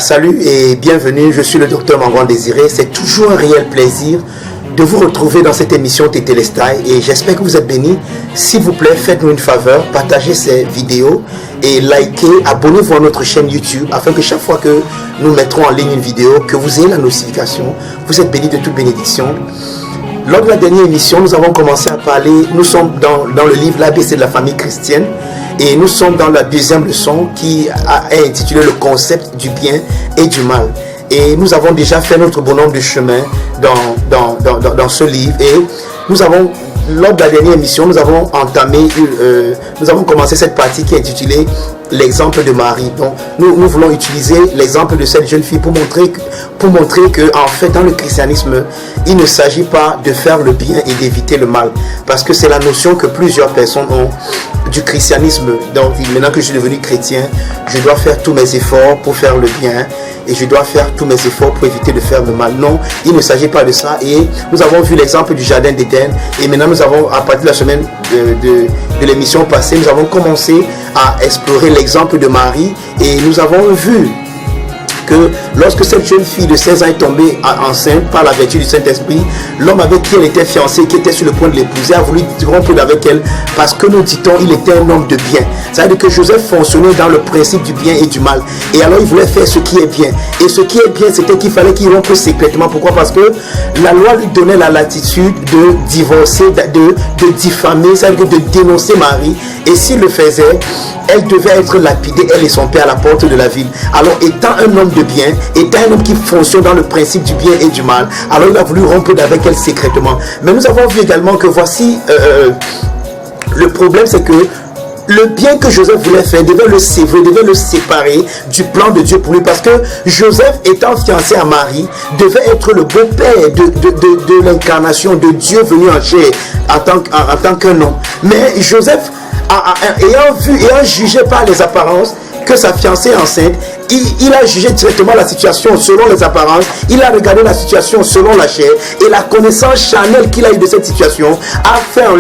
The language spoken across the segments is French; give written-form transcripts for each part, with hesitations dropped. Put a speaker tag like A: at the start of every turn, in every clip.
A: Salut et bienvenue, je suis le docteur Mangon Désiré. C'est toujours un réel plaisir de vous retrouver dans cette émission Tétélestai et j'espère que vous êtes bénis. S'il vous plaît, faites-nous une faveur, partagez ces vidéos et likez, abonnez-vous à notre chaîne YouTube afin que chaque fois que nous mettrons en ligne une vidéo, que vous ayez la notification. Vous êtes bénis de toute bénédiction. Lors de la dernière émission, nous avons commencé à parler, nous sommes dans le livre l'ABC de la famille chrétienne. Et nous sommes dans la deuxième leçon qui est intitulée le concept du bien et du mal. Et nous avons déjà fait notre bon nombre de chemins dans ce livre. Et nous avons, lors de la dernière émission, nous avons commencé cette partie qui est intitulée l'exemple de Marie. Donc nous voulons utiliser l'exemple de cette jeune fille pour montrer que en fait dans le christianisme il ne s'agit pas de faire le bien et d'éviter le mal, parce que c'est la notion que plusieurs personnes ont du christianisme. Donc maintenant que je suis devenu chrétien, je dois faire tous mes efforts pour faire le bien et je dois faire tous mes efforts pour éviter de faire le mal. Non, il ne s'agit pas de ça. Et nous avons vu l'exemple du jardin d'Éden et maintenant nous avons, à partir de la semaine de l'émission passée, nous avons commencé à explorer l'exemple de Marie et nous avons vu que lorsque cette jeune fille de 16 ans est tombée enceinte par la vertu du Saint-Esprit, l'homme avec qui elle était fiancée, qui était sur le point de l'épouser, a voulu rompre avec elle parce que nous dit-on, il était un homme de bien. Ça veut dire que Joseph fonctionnait dans le principe du bien et du mal. Et alors il voulait faire ce qui est bien. Et ce qui est bien, c'était qu'il fallait qu'il rompe secrètement. Pourquoi? Parce que la loi lui donnait la latitude de divorcer, de diffamer, ça veut dire de dénoncer Marie. Et s'il le faisait, elle devait être lapidée, elle et son père, à la porte de la ville. Alors étant un homme de bien, étant un homme qui fonctionne dans le principe du bien et du mal, alors il a voulu rompre avec elle secrètement. Mais nous avons vu également que voici le problème, c'est que le bien que Joseph voulait faire devait le sévrer, devait le séparer du plan de Dieu pour lui, parce que Joseph, étant fiancé à Marie, devait être le beau-père de l'incarnation de Dieu venu en chair en tant qu'un homme. Mais Joseph, ayant jugé par les apparences que sa fiancée est enceinte, il a jugé directement la situation selon les apparences, il a regardé la situation selon la chair, et la connaissance charnelle qu'il a eu de cette situation a fait en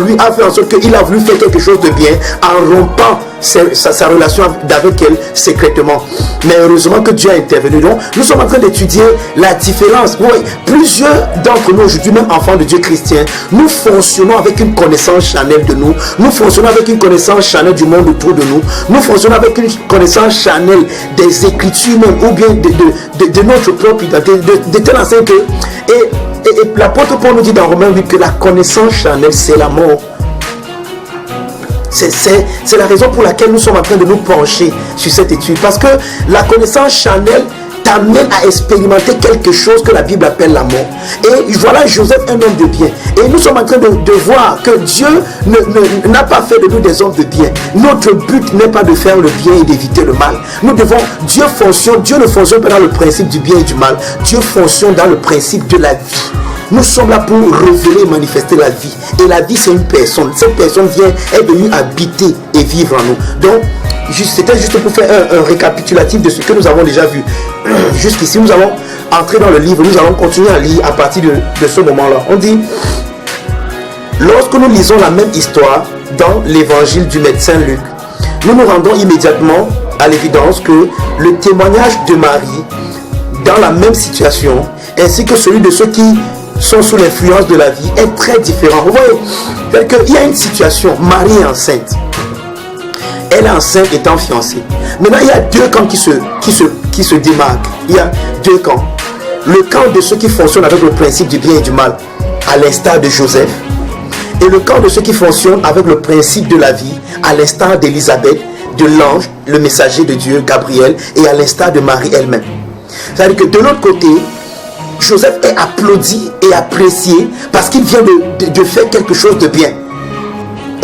A: sorte qu'il a voulu faire quelque chose de bien en rompant sa relation avec elle secrètement. Mais heureusement que Dieu a intervenu. Donc nous sommes en train d'étudier la différence. Oui, plusieurs d'entre nous aujourd'hui, même enfants de Dieu chrétiens, nous fonctionnons avec une connaissance charnelle de nous, nous fonctionnons avec une connaissance charnelle du monde autour de nous, nous fonctionnons avec une connaissance charnelle des Écritures même, ou bien de notre propre identité, de telle enseigne que et l'apôtre Paul nous dit dans Romains 8 que la connaissance charnelle c'est la mort. C'est la raison pour laquelle nous sommes en train de nous pencher sur cette étude, parce que la connaissance charnelle t'amène à expérimenter quelque chose que la Bible appelle la mort. Et voilà Joseph, un homme de bien. Et nous sommes en train de voir que Dieu n'a pas fait de nous des hommes de bien. Notre but n'est pas de faire le bien et d'éviter le mal. Dieu ne fonctionne pas dans le principe du bien et du mal. Dieu fonctionne dans le principe de la vie. Nous sommes là pour révéler et manifester la vie. Et la vie, c'est une personne. Cette personne est venue habiter et vivre en nous. Donc, c'était juste pour faire un récapitulatif de ce que nous avons déjà vu. Jusqu'ici, nous allons entrer dans le livre. Nous allons continuer à lire à partir de ce moment-là. On dit, lorsque nous lisons la même histoire dans l'évangile du médecin Luc, nous nous rendons immédiatement à l'évidence que le témoignage de Marie dans la même situation, ainsi que celui de ceux qui sont sous l'influence de la vie, est très différent. Vous voyez, il y a une situation, Marie est enceinte. Elle est enceinte étant fiancée. Maintenant, il y a deux camps qui se démarquent. Il y a deux camps. Le camp de ceux qui fonctionnent avec le principe du bien et du mal, à l'instar de Joseph, et le camp de ceux qui fonctionnent avec le principe de la vie, à l'instar d'Élisabeth, de l'ange, le messager de Dieu, Gabriel, et à l'instar de Marie elle-même. C'est-à-dire que de l'autre côté, Joseph est applaudi et apprécié parce qu'il vient de faire quelque chose de bien.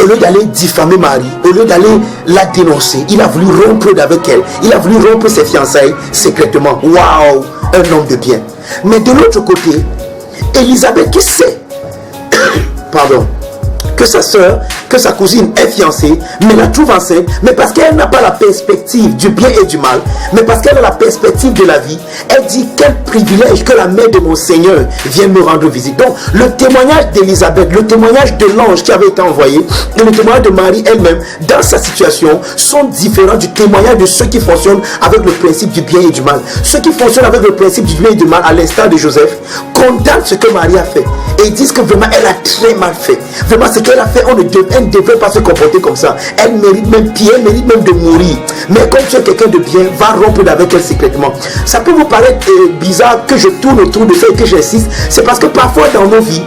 A: au lieu d'aller diffamer Marie, au lieu d'aller la dénoncer, il a voulu rompre avec elle. Il a voulu rompre ses fiançailles secrètement. Waouh, un homme de bien. Mais de l'autre côté, Élisabeth qui sait, pardon, que sa soeur, que sa cousine est fiancée, mais la trouve enceinte, mais parce qu'elle n'a pas la perspective du bien et du mal, mais parce qu'elle a la perspective de la vie, elle dit quel privilège que la mère de mon Seigneur vienne me rendre visite. Donc le témoignage d'Élisabeth, le témoignage de l'ange qui avait été envoyé, et le témoignage de Marie elle-même, dans sa situation, sont différents du témoignage de ceux qui fonctionnent avec le principe du bien et du mal. Ceux qui fonctionnent avec le principe du bien et du mal, à l'instar de Joseph, condamnent ce que Marie a fait et disent que vraiment elle a très mal fait. Vraiment ce qu'elle a fait, elle ne devrait pas se comporter comme ça. Elle mérite même pire, elle mérite même de mourir. Mais comme tu es quelqu'un de bien, va rompre avec elle secrètement. Ça peut vous paraître bizarre que je tourne autour de ça et que j'insiste. C'est parce que parfois dans nos vies,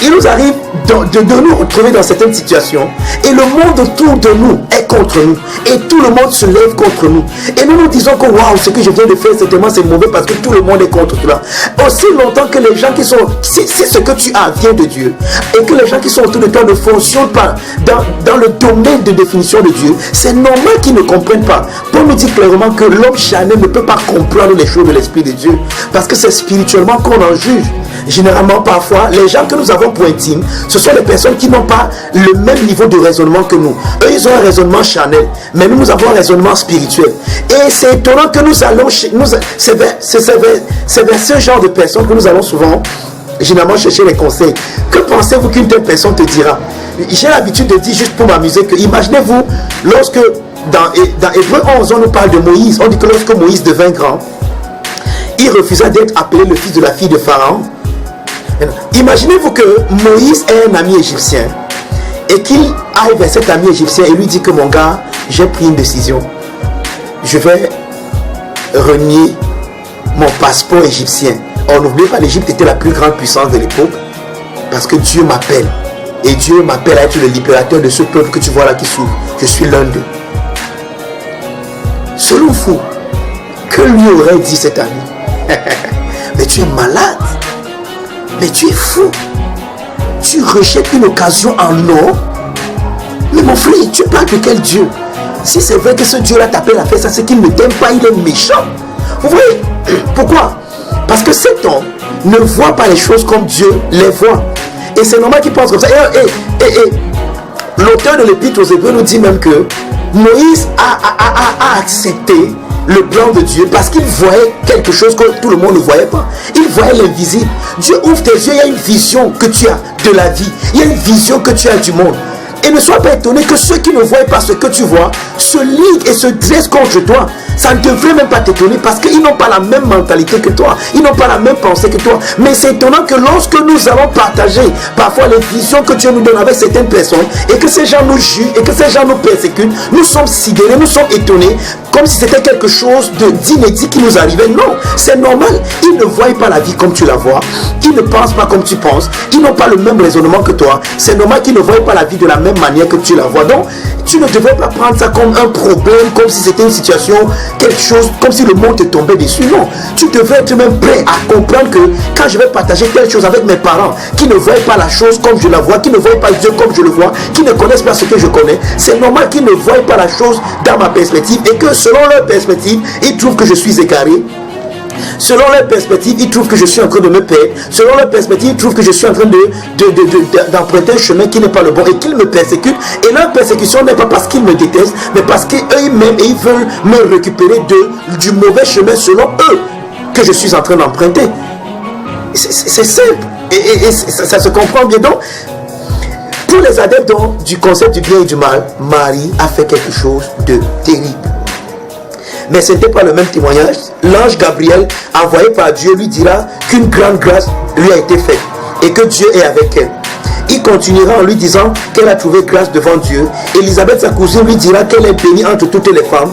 A: il nous arrive de nous retrouver dans certaines situations et le monde autour de nous est contre nous et tout le monde se lève contre nous et nous nous disons que waouh, ce que je viens de faire certainement c'est mauvais parce que tout le monde est contre toi. Aussi longtemps que les gens qui sont, c'est ce que tu as vient de Dieu et que les gens qui sont autour de toi ne fonctionnent pas dans le domaine de définition de Dieu, c'est normal qu'ils ne comprennent pas. Paul nous dit clairement que l'homme charnel ne peut pas comprendre les choses de l'Esprit de Dieu parce que c'est spirituellement qu'on en juge. Généralement, parfois, les gens que nous avons pour intimes, ce sont les personnes qui n'ont pas le même niveau de raisonnement que nous. Eux, ils ont un raisonnement charnel, mais nous avons un raisonnement spirituel. Et c'est étonnant que nous allons, c'est vers ce genre de personnes que nous allons souvent, généralement, chercher les conseils. Que pensez-vous qu'une telle personne te dira? J'ai l'habitude de dire, juste pour m'amuser, que imaginez-vous, lorsque dans Hébreu 11, on nous parle de Moïse, on dit que lorsque Moïse devint grand, il refusa d'être appelé le fils de la fille de Pharaon. Imaginez-vous que Moïse est un ami égyptien et qu'il aille vers cet ami égyptien et lui dit que mon gars, j'ai pris une décision. Je vais renier mon passeport égyptien. Or, n'oubliez pas, l'Égypte était la plus grande puissance de l'époque parce que Dieu m'appelle. Et Dieu m'appelle à être le libérateur de ce peuple que tu vois là qui souffre. Je suis l'un d'eux. Selon vous, que lui aurait dit cet ami? Mais tu es malade. Mais tu es fou. Tu rejettes une occasion en or. Mais mon frère, tu parles de quel Dieu? Si c'est vrai que ce Dieu-là t'appelle à faire ça, c'est qu'il ne t'aime pas, il est méchant. Vous voyez? Pourquoi? Parce que cet homme ne voit pas les choses comme Dieu les voit. Et c'est normal qu'il pense comme ça. Et l'auteur de l'Épître aux Hébreux nous dit même que Moïse a accepté le plan de Dieu parce qu'il voyait quelque chose que tout le monde ne voyait pas. Il voyait l'invisible. Dieu ouvre tes yeux, il y a une vision que tu as de la vie. Il y a une vision que tu as du monde. Et ne sois pas étonné que ceux qui ne voient pas ce que tu vois se liguent et se dressent contre toi. Ça ne devrait même pas t'étonner parce qu'ils n'ont pas la même mentalité que toi. Ils n'ont pas la même pensée que toi. Mais c'est étonnant que lorsque nous allons partager parfois les visions que Dieu nous donne avec certaines personnes et que ces gens nous jugent et que ces gens nous persécutent, nous sommes sidérés, nous sommes étonnés comme si c'était quelque chose d'inédit qui nous arrivait. Non, c'est normal. Ils ne voient pas la vie comme tu la vois. Ils ne pensent pas comme tu penses. Ils n'ont pas le même raisonnement que toi. C'est normal qu'ils ne voient pas la vie de la même manière que tu la vois. Donc, tu ne devrais pas prendre ça comme un problème, comme si c'était une situation, quelque chose, comme si le monde te tombait dessus. Non, tu devrais être même prêt à comprendre que quand je vais partager quelque chose avec mes parents, qui ne voient pas la chose comme je la vois, qui ne voient pas Dieu comme je le vois, qui ne connaissent pas ce que je connais, c'est normal qu'ils ne voient pas la chose dans ma perspective et que selon leur perspective, ils trouvent que je suis égaré. Selon leur perspective, ils trouvent que je suis en train de me perdre. Selon leur perspective, ils trouvent que je suis en train d'emprunter un chemin qui n'est pas le bon et qu'ils me persécutent. Et leur persécution n'est pas parce qu'ils me détestent, mais parce qu'eux-mêmes, ils veulent me récupérer du mauvais chemin selon eux que je suis en train d'emprunter. C'est simple. Et ça se comprend bien. Donc, pour les adeptes du concept du bien et du mal, Marie a fait quelque chose de terrible. Mais ce n'était pas le même témoignage. L'ange Gabriel, envoyé par Dieu, lui dira qu'une grande grâce lui a été faite et que Dieu est avec elle. Il continuera en lui disant qu'elle a trouvé grâce devant Dieu. Élisabeth, sa cousine, lui dira qu'elle est bénie entre toutes les femmes.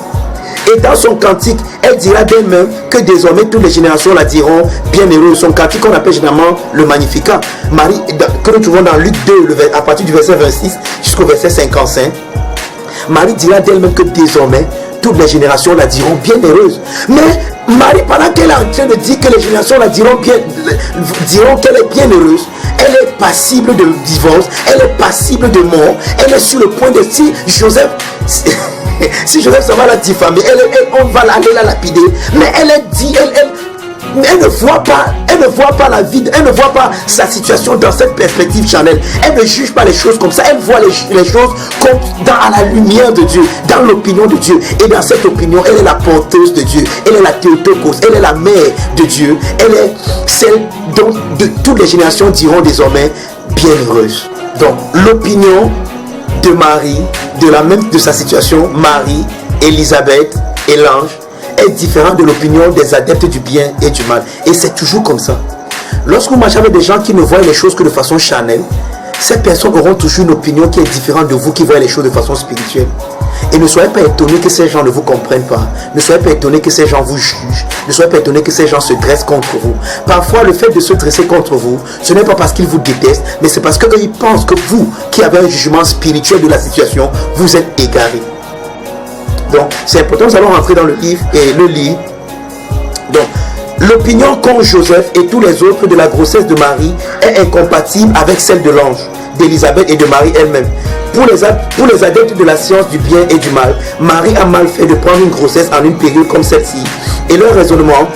A: Et dans son cantique, elle dira d'elle-même que désormais toutes les générations la diront bienheureuse. Son cantique qu'on appelle généralement le Magnificat. Marie, que nous trouvons dans Luc 2, à partir du verset 26 jusqu'au verset 55. Marie dira d'elle-même que désormais toutes les générations la diront bienheureuse. Mais Marie, pendant qu'elle est en train de dire que les générations la diront qu'elle est bienheureuse, elle est passible de divorce, elle est passible de mort, elle est sur le point de... Si Joseph s'en va la diffamer, on va aller la lapider, mais elle ne voit pas la vie, elle ne voit pas sa situation dans cette perspective charnelle. Elle ne juge pas les choses comme ça, elle voit les choses comme à la lumière de Dieu, dans l'opinion de Dieu. Et dans cette opinion, elle est la porteuse de Dieu, elle est la Théotokos, elle est la mère de Dieu, elle est celle dont toutes les générations diront désormais bienheureuse. Donc l'opinion de Marie, de sa situation, Marie, Élisabeth et l'ange, est différent de l'opinion des adeptes du bien et du mal. Et c'est toujours comme ça. Lorsque vous marchez avec des gens qui ne voient les choses que de façon charnelle, ces personnes auront toujours une opinion qui est différente de vous qui voyez les choses de façon spirituelle. Et ne soyez pas étonnés que ces gens ne vous comprennent pas. Ne soyez pas étonnés que ces gens vous jugent. Ne soyez pas étonnés que ces gens se dressent contre vous. Parfois, le fait de se dresser contre vous, ce n'est pas parce qu'ils vous détestent, mais c'est parce qu'ils pensent que vous, qui avez un jugement spirituel de la situation, vous êtes égarés. Donc, c'est important, nous allons rentrer dans le livre et le lire. Donc, l'opinion qu'ont Joseph et tous les autres de la grossesse de Marie est incompatible avec celle de l'ange, d'Élisabeth et de Marie elle-même. Pour les adeptes de la science du bien et du mal, Marie a mal fait de prendre une grossesse en une période comme celle-ci. Et leur raisonnement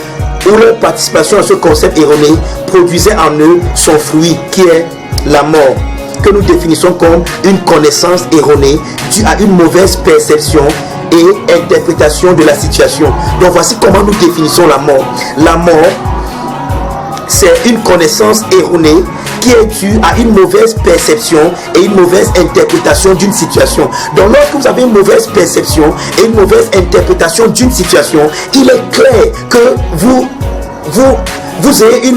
A: ou leur participation à ce concept erroné produisait en eux son fruit qui est la mort, que nous définissons comme une connaissance erronée due à une mauvaise perception et interprétation de la situation. Donc voici comment nous définissons la mort. La mort, c'est une connaissance erronée qui est due à une mauvaise perception et une mauvaise interprétation d'une situation. Donc lorsque vous avez une mauvaise perception et une mauvaise interprétation d'une situation, il est clair que vous ayez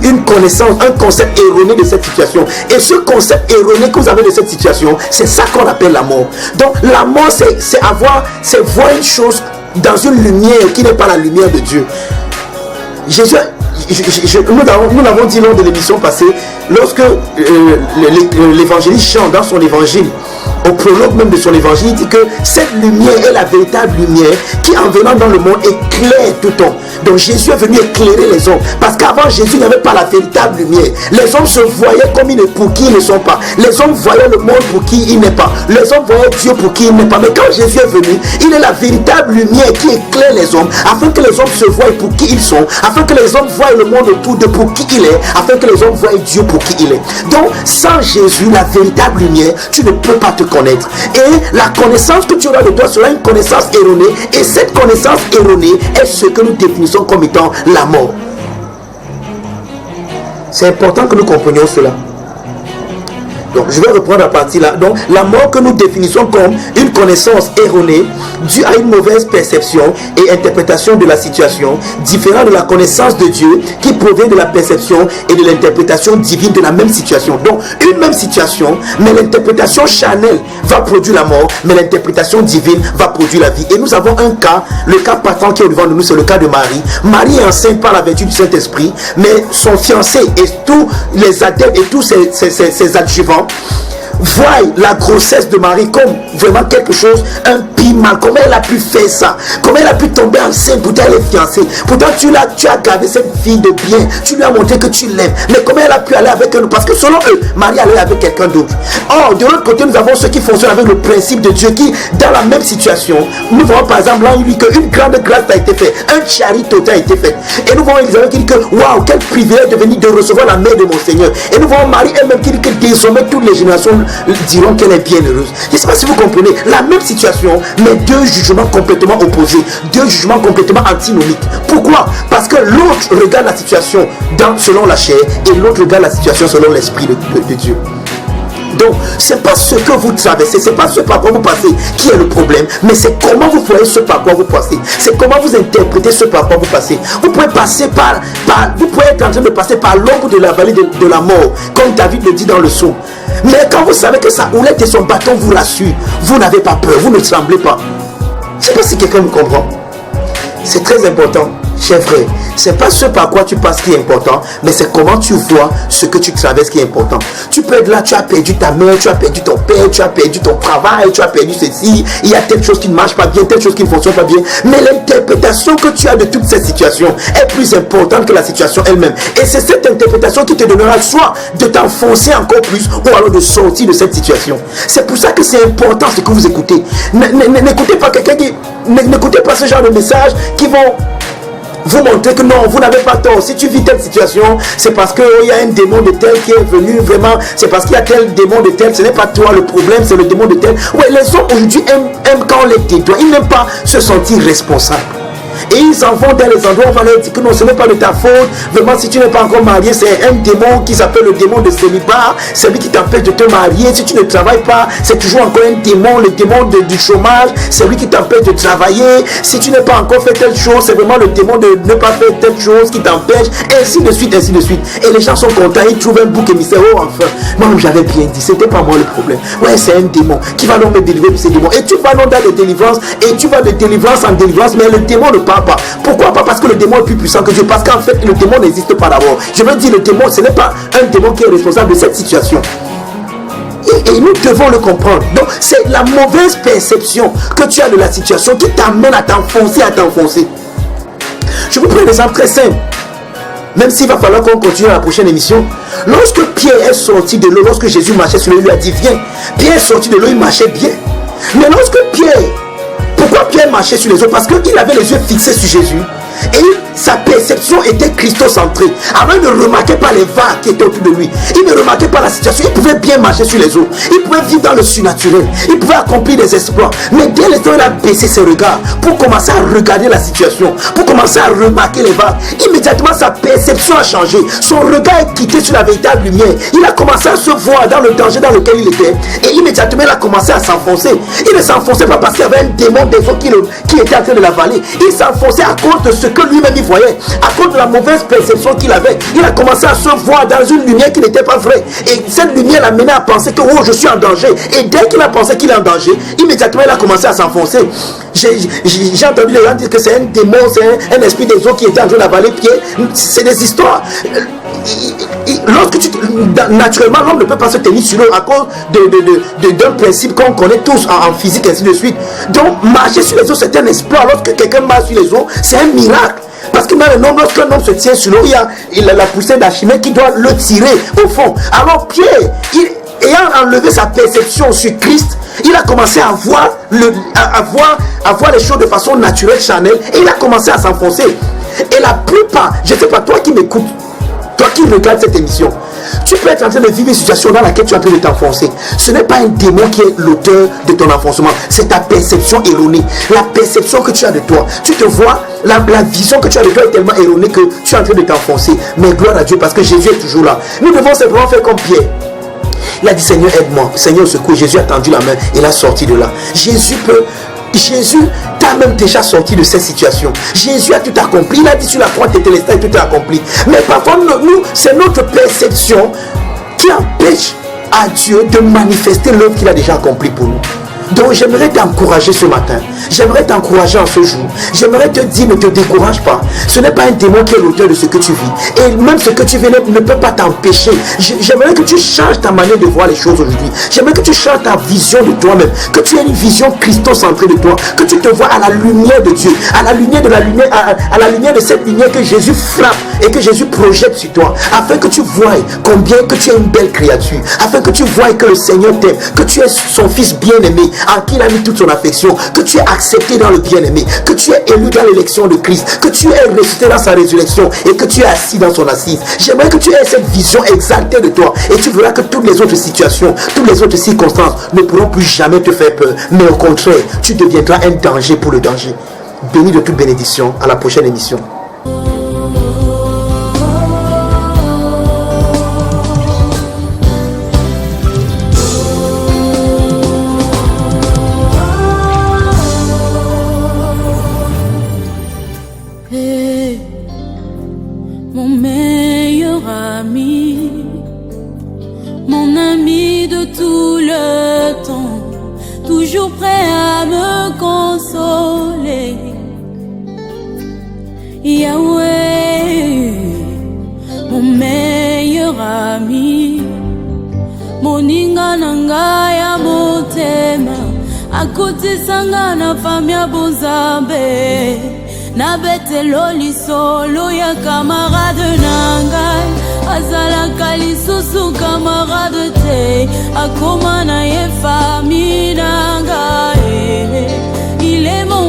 A: une connaissance, un concept erroné de cette situation. Et ce concept erroné que vous avez de cette situation, c'est ça qu'on appelle la mort. Donc la mort, c'est voir une chose dans une lumière qui n'est pas la lumière de Dieu. Jésus, nous l'avons dit lors de l'émission passée, lorsque l'évangéliste chante dans son évangile, au prologue même de son évangile, il dit que cette lumière est la véritable lumière qui, en venant dans le monde, éclaire tout temps. Donc Jésus est venu éclairer les hommes, parce qu'avant Jésus n'avait pas la véritable lumière. Les hommes se voyaient comme pour qui ils ne sont pas. Les hommes voyaient le monde pour qui il n'est pas. Les hommes voyaient Dieu pour qui il n'est pas. Mais quand Jésus est venu, il est la véritable lumière qui éclaire les hommes, afin que les hommes se voient pour qui ils sont, afin que les hommes voient le monde autour de pour qui il est, afin que les hommes voient Dieu pour qui il est. Donc sans Jésus, la véritable lumière, tu ne peux pas te connaître. Et la connaissance que tu auras de toi sera une connaissance erronée. Et cette connaissance erronée est ce que nous définissons comme étant la mort. C'est important que nous comprenions cela. Donc je vais reprendre la partie là. Donc la mort que nous définissons comme une connaissance erronée due à une mauvaise perception et interprétation de la situation, différent de la connaissance de Dieu qui provient de la perception et de l'interprétation divine de la même situation. Donc une même situation, mais l'interprétation charnelle va produire la mort, mais l'interprétation divine va produire la vie. Et nous avons un cas, le cas partant qui est devant nous, c'est le cas de Marie. Marie est enceinte par la vertu du Saint-Esprit, mais son fiancé et tous les adeptes et tous ses adjuvants voient la grossesse de Marie comme vraiment quelque chose, un piment. Comment elle a pu faire ça? Comment elle a pu tomber enceinte? Pourtant elle est fiancée. Pourtant tu as gardé cette fille de bien. Tu lui as montré que tu l'aimes. Mais comment elle a pu aller avec elle? Parce que selon eux, Marie allait avec quelqu'un d'autre. Or, de l'autre côté, nous avons ceux qui fonctionnent avec le principe de Dieu qui, dans la même situation, nous voyons par exemple là, il dit qu'une grande grâce a été faite. Un charité a été fait. Et nous voyons Élisabeth qui dit que waouh, quel privilège de venir de recevoir la mère de mon Seigneur. Et nous voyons Marie elle-même qui dit que désormais toutes les générations diront qu'elle est bien heureuse. Je ne sais pas si vous comprenez, la même situation, mais deux jugements complètement opposés, deux jugements complètement antinomiques. Pourquoi? Parce que l'autre regarde la situation selon la chair et l'autre regarde la situation selon l'esprit de Dieu. Donc, ce n'est pas ce que vous traversez, ce n'est pas ce par quoi vous passez qui est le problème, mais c'est comment vous voyez ce par quoi vous passez. C'est comment vous interprétez ce par quoi vous passez. Vous pouvez passer vous pouvez être en train de passer par l'ombre de la vallée de la mort, comme David le dit dans le psaume. Mais quand vous savez que sa houlette et son bâton vous rassurent, vous n'avez pas peur, vous ne tremblez pas. Je ne sais pas si quelqu'un me comprend. C'est très important. C'est vrai, c'est pas ce par quoi tu passes qui est important, mais c'est comment tu vois ce que tu traverses qui est important. Tu peux être là, tu as perdu ta mère, tu as perdu ton père, tu as perdu ton travail, tu as perdu ceci, il y a telle chose qui ne marche pas bien, telle chose qui ne fonctionne pas bien, mais l'interprétation que tu as de toute cette situation est plus importante que la situation elle-même. Et c'est cette interprétation qui te donnera soit de t'enfoncer encore plus, ou alors de sortir de cette situation. C'est pour ça que c'est important ce que vous écoutez. N'écoutez pas quelqu'un qui... N'écoutez pas ce genre de messages qui vont vous montrer que non, vous n'avez pas tort. Si tu vis telle situation, c'est parce qu'il y a un démon de tel qui est venu, vraiment, c'est parce qu'il y a tel démon de tel, ce n'est pas toi le problème, c'est le démon de tel. Oui, les hommes aujourd'hui aiment quand on les dédoie, ils n'aiment pas se sentir responsables. Et ils s'en vont dans les endroits où on va leur dire que non, ce n'est pas de ta faute. Vraiment, si tu n'es pas encore marié, c'est un démon qui s'appelle le démon de célibat. C'est lui qui t'empêche de te marier. Si tu ne travailles pas, c'est toujours encore un démon, le démon du chômage. C'est lui qui t'empêche de travailler. Si tu n'as pas encore fait telle chose, c'est vraiment le démon de ne pas faire telle chose qui t'empêche. Ainsi de suite, ainsi de suite. Et les gens sont contents, ils trouvent un bouc émissaire. Oh, enfin, moi j'avais bien dit, c'était pas moi le problème. Ouais, c'est un démon qui va donc me délivrer de ces démons. Et tu vas donc dans les délivrances, et tu vas de délivrance en délivrance, mais le démon ne parle pas. Pourquoi pas? Parce que le démon est plus puissant que Dieu. Parce qu'en fait, le démon n'existe pas d'abord. Je veux dire, le démon, ce n'est pas un démon qui est responsable de cette situation. Et nous devons le comprendre. Donc, c'est la mauvaise perception que tu as de la situation qui t'amène à t'enfoncer. Je vous prends un exemple très simple. Même s'il va falloir qu'on continue à la prochaine émission. Lorsque Pierre est sorti de l'eau, lorsque Jésus marchait sur l'eau, il lui a dit viens. Pierre est sorti de l'eau, il marchait bien. Mais lorsque pourquoi Pierre marchait sur les eaux? Parce qu'il avait les yeux fixés sur Jésus. Et sa perception était christocentrée. Alors il ne remarquait pas les vagues qui étaient autour de lui. Il ne remarquait pas la situation. Il pouvait bien marcher sur les eaux. Il pouvait vivre dans le surnaturel. Il pouvait accomplir des exploits. Mais dès l'instant où il a baissé ses regards pour commencer à regarder la situation, pour commencer à remarquer les vagues, immédiatement sa perception a changé. Son regard est quitté sur la véritable lumière. Il a commencé à se voir dans le danger dans lequel il était. Et immédiatement il a commencé à s'enfoncer. Il ne s'enfonçait pas parce qu'il y avait un démon des eaux qui était en train de l'avaler. Il s'enfonçait à cause de ce que lui-même il voyait, à cause de la mauvaise perception qu'il avait. Il a commencé à se voir dans une lumière qui n'était pas vraie. Et cette lumière l'a mené à penser que oh, je suis en danger. Et dès qu'il a pensé qu'il est en danger, immédiatement il a commencé à s'enfoncer. J'ai entendu les gens dire que c'est un démon, c'est un esprit des eaux qui était en train d'avaler Pierre. C'est des histoires. Naturellement, l'homme ne peut pas se tenir sur l'eau à cause d'un principe qu'on connaît tous en physique, ainsi de suite. Donc, marcher sur les eaux, c'est un exploit. Lorsque quelqu'un marche sur les eaux, c'est un miracle. Parce que dans le nombre, lorsqu'un homme se tient sur l'eau, il a la poussée d'Archimède qui doit le tirer au fond. Alors, Pierre, ayant enlevé sa perception sur Christ, il a commencé à voir les choses de façon naturelle, charnelle, et il a commencé à s'enfoncer. Et la plupart, je ne sais pas, toi qui m'écoutes, toi qui regardes cette émission, tu peux être en train de vivre une situation dans laquelle tu es en train de t'enfoncer. Ce n'est pas un démon qui est l'auteur de ton enfoncement, c'est ta perception erronée. La perception que tu as de toi, tu te vois, la vision que tu as de toi est tellement erronée que tu es en train de t'enfoncer. Mais gloire à Dieu parce que Jésus est toujours là. Nous devons simplement faire comme Pierre. Il a dit Seigneur aide-moi, Seigneur secours. Jésus a tendu la main et l'a sorti de là. Jésus t'a même déjà sorti de cette situation. Jésus a tout accompli. Il a dit sur la croix tétélestai, tout est accompli. Mais parfois, nous, c'est notre perception qui empêche à Dieu de manifester l'œuvre qu'il a déjà accomplie pour nous. Donc j'aimerais t'encourager ce matin. J'aimerais t'encourager en ce jour. J'aimerais te dire, ne te décourage pas. Ce n'est pas un démon qui est l'auteur de ce que tu vis. Et même ce que tu vis ne peut pas t'empêcher. J'aimerais que tu changes ta manière de voir les choses aujourd'hui. J'aimerais que tu changes ta vision de toi-même. Que tu aies une vision christocentrée de toi. Que tu te vois à la lumière de Dieu. À la lumière de la lumière, à la lumière de cette lumière que Jésus frappe et que Jésus projette sur toi. Afin que tu voies combien que tu es une belle créature. Afin que tu voies que le Seigneur t'aime. Que tu es son fils bien-aimé. En qui il a mis toute son affection, que tu es accepté dans le bien-aimé, que tu es élu dans l'élection de Christ, que tu es ressuscité dans sa résurrection et que tu es assis dans son assise. J'aimerais que tu aies cette vision exaltée de toi et tu verras que toutes les autres situations, toutes les autres circonstances ne pourront plus jamais te faire peur, mais au contraire, tu deviendras un danger pour le danger. Béni de toute bénédiction. À la prochaine émission.
B: Il y akutisanga na famia Bonzambe na betelo lisolo ya camarade nangai azalaka lisusu camarade te akoma na ye famille nangai il est mon